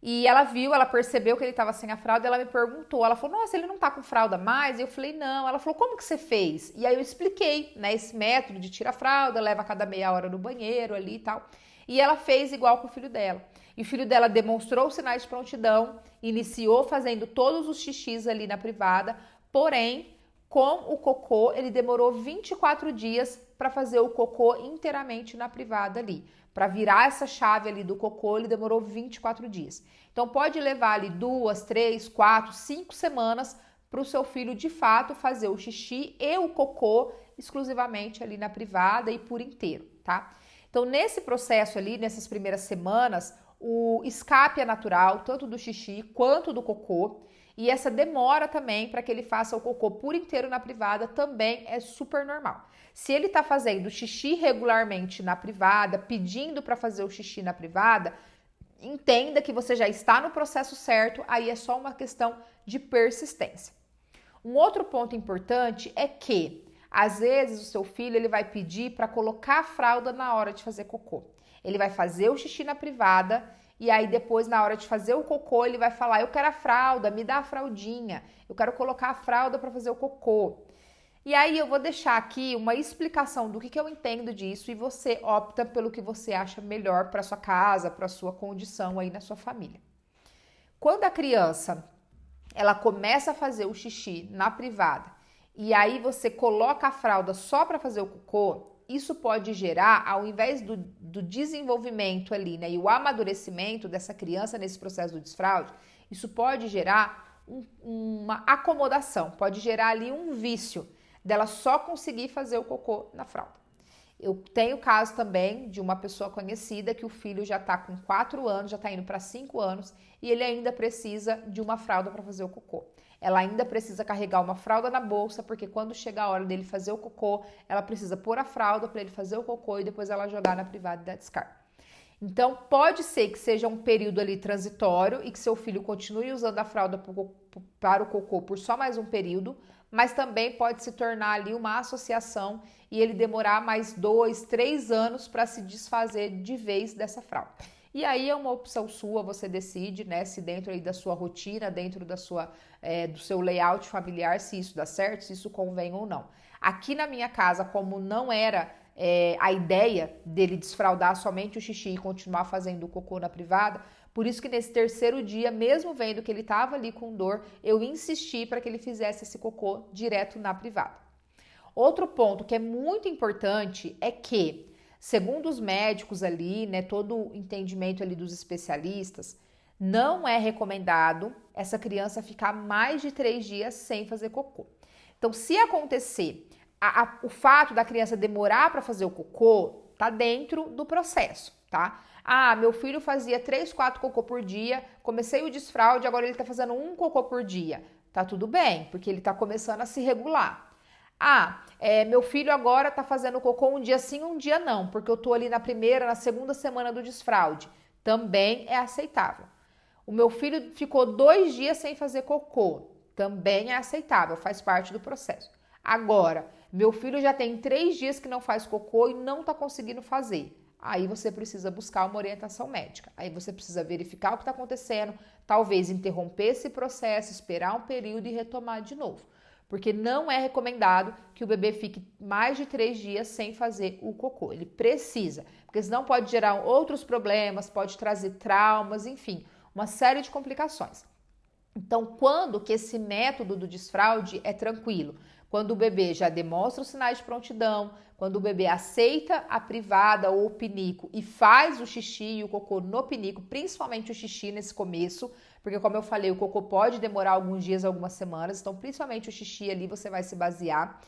E ela viu, ela percebeu que ele estava sem a fralda, ela me perguntou, ela falou: nossa, ele não tá com fralda mais? E eu falei: não. Ela falou: como que você fez? E aí eu expliquei, né, esse método de tirar a fralda, leva a cada meia hora no banheiro ali e tal. E ela fez igual com o filho dela. E o filho dela demonstrou os sinais de prontidão, iniciou fazendo todos os xixis ali na privada. Porém, com o cocô, ele demorou 24 dias para fazer o cocô inteiramente na privada ali. Para virar essa chave ali do cocô, ele demorou 24 dias. Então, pode levar ali 2, 3, 4, 5 semanas para o seu filho, de fato, fazer o xixi e o cocô exclusivamente ali na privada e por inteiro, tá? Então, nesse processo ali, nessas primeiras semanas, o escape é natural, tanto do xixi quanto do cocô. E essa demora também para que ele faça o cocô por inteiro na privada também é super normal. Se ele está fazendo xixi regularmente na privada, pedindo para fazer o xixi na privada, entenda que você já está no processo certo, aí é só uma questão de persistência. Um outro ponto importante é que, às vezes, o seu filho ele vai pedir para colocar a fralda na hora de fazer cocô. Ele vai fazer o xixi na privada e aí depois, na hora de fazer o cocô, ele vai falar: eu quero a fralda, me dá a fraldinha, eu quero colocar a fralda para fazer o cocô. E aí eu vou deixar aqui uma explicação do que eu entendo disso e você opta pelo que você acha melhor para sua casa, para sua condição aí na sua família. Quando a criança ela começa a fazer o xixi na privada e aí você coloca a fralda só para fazer o cocô, isso pode gerar, ao invés do desenvolvimento ali, né, e o amadurecimento dessa criança nesse processo do desfraude, isso pode gerar uma acomodação, pode gerar ali um vício dela só conseguir fazer o cocô na fralda. Eu tenho caso também de uma pessoa conhecida que o filho já está com 4 anos, já está indo para 5 anos e ele ainda precisa de uma fralda para fazer o cocô. Ela ainda precisa carregar uma fralda na bolsa, porque quando chega a hora dele fazer o cocô, ela precisa pôr a fralda para ele fazer o cocô e depois ela jogar na privada e dar descarga. Então, pode ser que seja um período ali transitório e que seu filho continue usando a fralda para o cocô por só mais um período, mas também pode se tornar ali uma associação e ele demorar mais 2, 3 anos para se desfazer de vez dessa fralda. E aí é uma opção sua, você decide, né, se dentro aí da sua rotina, dentro da sua, do seu layout familiar, se isso dá certo, se isso convém ou não. Aqui na minha casa, como não era a ideia dele desfraldar somente o xixi e continuar fazendo o cocô na privada, por isso que nesse terceiro dia, mesmo vendo que ele estava ali com dor, eu insisti para que ele fizesse esse cocô direto na privada. Outro ponto que é muito importante é que, segundo os médicos ali, né, todo o entendimento ali dos especialistas, não é recomendado essa criança ficar mais de 3 dias sem fazer cocô. Então, se acontecer o fato da criança demorar para fazer o cocô, tá dentro do processo, tá? Ah, meu filho fazia 3, 4 cocô por dia, comecei o desfraude, agora ele tá fazendo 1 cocô por dia. Tá tudo bem, porque ele tá começando a se regular. Ah, meu filho agora tá fazendo cocô um dia sim, um dia não, porque eu tô ali na primeira, na segunda semana do desfraude. Também é aceitável. O meu filho ficou 2 dias sem fazer cocô. Também é aceitável, faz parte do processo. Agora, meu filho já tem 3 dias que não faz cocô e não tá conseguindo fazer. Aí você precisa buscar uma orientação médica. Aí você precisa verificar o que está acontecendo, talvez interromper esse processo, esperar um período e retomar de novo. Porque não é recomendado que o bebê fique mais de 3 dias sem fazer o cocô. Ele precisa, porque senão pode gerar outros problemas, pode trazer traumas, enfim, uma série de complicações. Então, quando que esse método do desfraude é tranquilo? Quando o bebê já demonstra os sinais de prontidão, quando o bebê aceita a privada ou o pinico e faz o xixi e o cocô no pinico, principalmente o xixi nesse começo, porque como eu falei, o cocô pode demorar alguns dias, algumas semanas, então principalmente o xixi ali você vai se basear.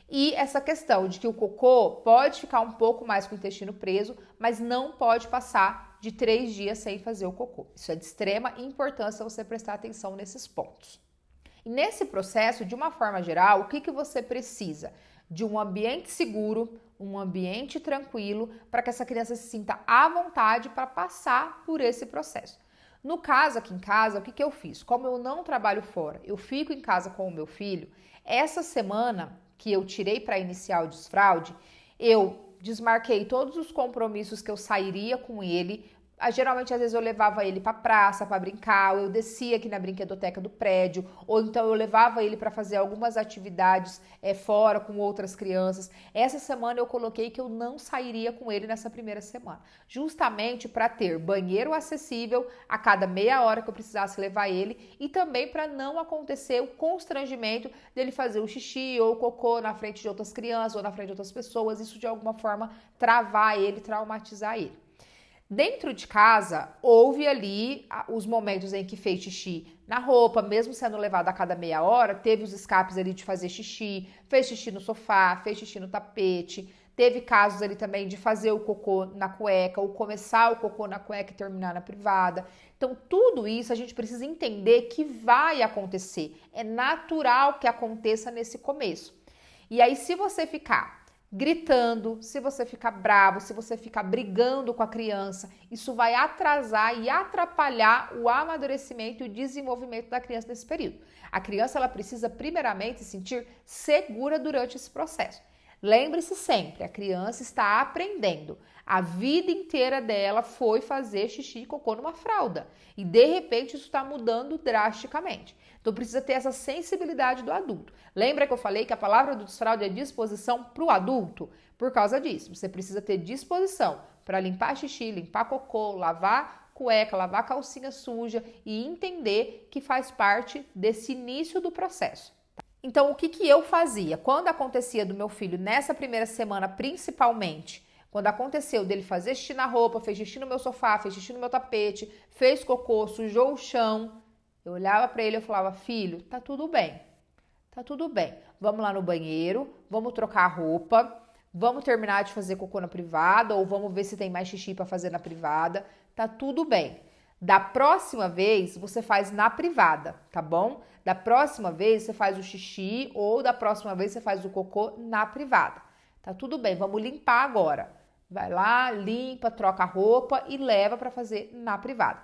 E essa questão de que o cocô pode ficar um pouco mais com o intestino preso, mas não pode passar de 3 dias sem fazer o cocô. Isso é de extrema importância você prestar atenção nesses pontos. E nesse processo, de uma forma geral, o que você precisa? De um ambiente seguro, um ambiente tranquilo, para que essa criança se sinta à vontade para passar por esse processo. No caso, aqui em casa, o que eu fiz? Como eu não trabalho fora, eu fico em casa com o meu filho, essa semana que eu tirei para iniciar o desfraude, eu desmarquei todos os compromissos que eu sairia com ele. Geralmente, às vezes, eu levava ele para praça para brincar, ou eu descia aqui na brinquedoteca do prédio, ou então eu levava ele para fazer algumas atividades fora com outras crianças. Essa semana eu coloquei que eu não sairia com ele nessa primeira semana, justamente para ter banheiro acessível a cada meia hora que eu precisasse levar ele e também para não acontecer o constrangimento dele fazer o xixi ou o cocô na frente de outras crianças ou na frente de outras pessoas, isso de alguma forma travar ele, traumatizar ele. Dentro de casa, houve ali os momentos em que fez xixi na roupa, mesmo sendo levado a cada meia hora, teve os escapes ali de fazer xixi, fez xixi no sofá, fez xixi no tapete, teve casos ali também de fazer o cocô na cueca, ou começar o cocô na cueca e terminar na privada. Então, tudo isso a gente precisa entender que vai acontecer, é natural que aconteça nesse começo. E aí, se você ficar gritando, se você ficar bravo, se você ficar brigando com a criança, isso vai atrasar e atrapalhar o amadurecimento e o desenvolvimento da criança nesse período. A criança ela precisa primeiramente se sentir segura durante esse processo. Lembre-se sempre, a criança está aprendendo. A vida inteira dela foi fazer xixi e cocô numa fralda. E de repente isso está mudando drasticamente. Então precisa ter essa sensibilidade do adulto. Lembra que eu falei que a palavra do desfraude é disposição para o adulto? Por causa disso, você precisa ter disposição para limpar xixi, limpar cocô, lavar cueca, lavar calcinha suja e entender que faz parte desse início do processo. Então, o que eu fazia? Quando acontecia do meu filho nessa primeira semana, principalmente, quando aconteceu dele fazer xixi na roupa, fez xixi no meu sofá, fez xixi no meu tapete, fez cocô, sujou o chão, eu olhava para ele e falava, filho, tá tudo bem, tá tudo bem. Vamos lá no banheiro, vamos trocar a roupa, vamos terminar de fazer cocô na privada ou vamos ver se tem mais xixi para fazer na privada, tá tudo bem. Da próxima vez, você faz na privada, tá bom? Da próxima vez, você faz o xixi ou da próxima vez, você faz o cocô na privada. Tá tudo bem, vamos limpar agora. Vai lá, limpa, troca a roupa e leva para fazer na privada.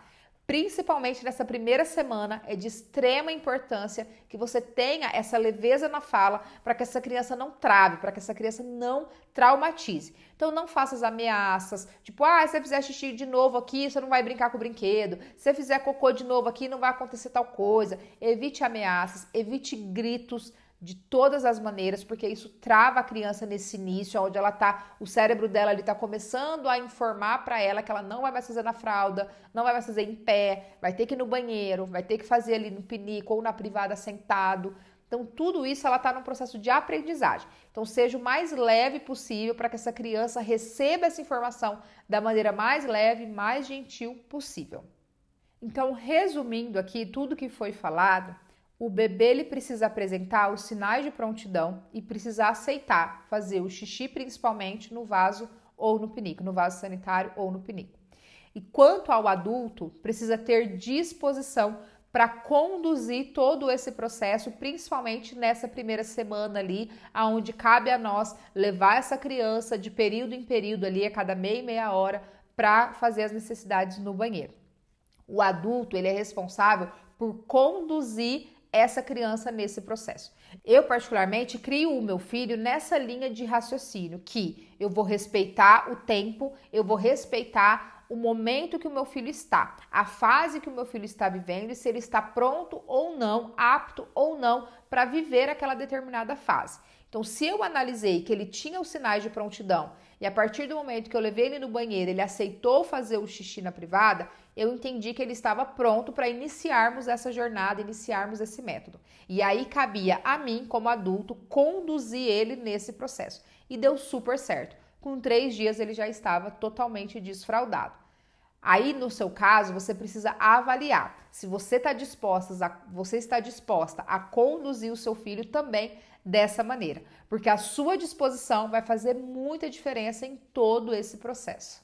Principalmente nessa primeira semana, é de extrema importância que você tenha essa leveza na fala para que essa criança não trave, para que essa criança não traumatize. Então não faça as ameaças, tipo, se você fizer xixi de novo aqui, você não vai brincar com o brinquedo. Se você fizer cocô de novo aqui, não vai acontecer tal coisa. Evite ameaças, evite gritos, de todas as maneiras, porque isso trava a criança nesse início, onde ela tá, o cérebro dela ali tá começando a informar para ela que ela não vai mais fazer na fralda, não vai mais fazer em pé, vai ter que ir no banheiro, vai ter que fazer ali no pinico ou na privada sentado. Então, tudo isso ela tá num processo de aprendizagem. Então, seja o mais leve possível para que essa criança receba essa informação da maneira mais leve, mais gentil possível. Então, resumindo aqui tudo que foi falado, o bebê ele precisa apresentar os sinais de prontidão e precisa aceitar fazer o xixi principalmente no vaso ou no pinico, no vaso sanitário ou no pinico. E quanto ao adulto, precisa ter disposição para conduzir todo esse processo, principalmente nessa primeira semana ali, aonde cabe a nós levar essa criança de período em período ali, a cada meia hora, para fazer as necessidades no banheiro. O adulto, ele é responsável por conduzir essa criança nesse processo. Eu, particularmente, crio o meu filho nessa linha de raciocínio, que eu vou respeitar o tempo, eu vou respeitar o momento que o meu filho está, a fase que o meu filho está vivendo e se ele está pronto ou não, apto ou não para viver aquela determinada fase. Então, se eu analisei que ele tinha os sinais de prontidão e a partir do momento que eu levei ele no banheiro, ele aceitou fazer o xixi na privada, eu entendi que ele estava pronto para iniciarmos essa jornada, iniciarmos esse método. E aí cabia a mim, como adulto, conduzir ele nesse processo. E deu super certo. Com 3 dias ele já estava totalmente desfraldado. Aí, no seu caso, você precisa avaliar se você está disposta a conduzir o seu filho também dessa maneira, porque a sua disposição vai fazer muita diferença em todo esse processo.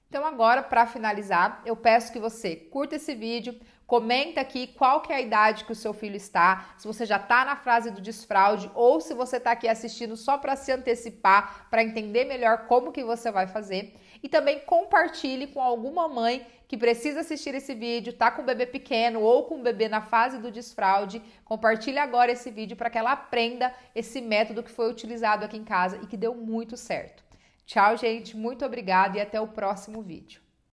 Então agora, para finalizar, eu peço que você curta esse vídeo, comenta aqui qual que é a idade que o seu filho está, se você já está na fase do desfraude ou se você está aqui assistindo só para se antecipar, para entender melhor como que você vai fazer. E também compartilhe com alguma mãe que precisa assistir esse vídeo, tá com um bebê pequeno ou com um bebê na fase do desfraude. Compartilhe agora esse vídeo para que ela aprenda esse método que foi utilizado aqui em casa e que deu muito certo. Tchau, gente. Muito obrigada e até o próximo vídeo.